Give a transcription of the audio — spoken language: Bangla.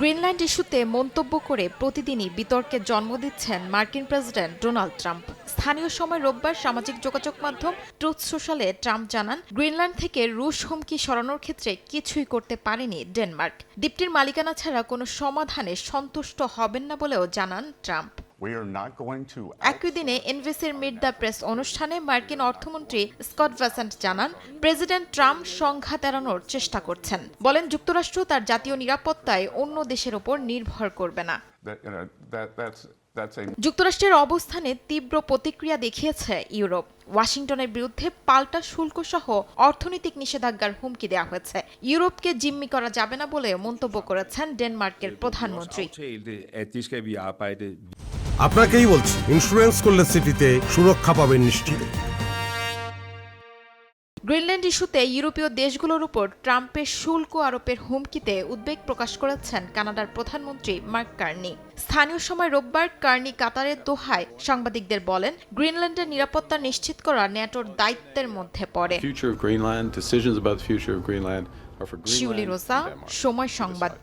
গ্রিনল্যান্ড ইস্যুতে মন্তব্য করে প্রতিদিনই বিতর্কে জন্ম দিচ্ছেন মার্কিন প্রেসিডেন্ট ডোনাল্ড ট্রাম্প। স্থানীয় সময় রোববার সামাজিক যোগাযোগ মাধ্যম ট্রুথ সোশ্যালে ট্রাম্প জানান, গ্রিনল্যান্ড থেকে রুশ হুমকি সরানোর ক্ষেত্রে কিছুই করতে পারেনি ডেনমার্ক। দ্বীপটির মালিকানা ছাড়া কোনো সমাধানে সন্তুষ্ট হবেন না বলেও জানান ট্রাম্প। একই দিনে এনবিসির মিট দ্য প্রেস অনুষ্ঠানে মার্কিন অর্থমন্ত্রী স্কট বেসেন্ট জানান, প্রেসিডেন্ট ট্রাম্প সংঘাত এড়ানোর চেষ্টা করছেন। বলেন, যুক্তরাষ্ট্র তার জাতীয় নিরাপত্তায় অন্য দেশের ওপর নির্ভর করবে না। যুক্তরাষ্ট্রের অবস্থানে তীব্র প্রতিক্রিয়া দেখিয়েছে ইউরোপ। ওয়াশিংটনের বিরুদ্ধে পাল্টা শুল্কসহ অর্থনৈতিক নিষেধাজ্ঞার হুমকি দেওয়া হয়েছে। ইউরোপকে জিম্মি করা যাবে না বলে মন্তব্য করেছেন ডেনমার্কের প্রধানমন্ত্রী। আপনাকেই বলছি, ইন্স্যুরেন্স করলে সিটিতে সুরক্ষা পাবেন নিশ্চিত। গ্রিনল্যান্ড ইস্যুতে ইউরোপীয় দেশগুলোর উপর ট্রাম্পের শুল্ক আরোপের হুমকিতে উদ্বেগ প্রকাশ করেছেন কানাডার প্রধানমন্ত্রী মার্ক কার্নি। স্থানীয় সময় রোববার কার্নি কাতারের দোহায় সাংবাদিকদের বলেন, গ্রিনল্যান্ডের নিরাপত্তা নিশ্চিত করা ন্যাটোর দায়িত্বের মধ্যে পড়ে। শিউলি রোজা, সময় সংবাদ।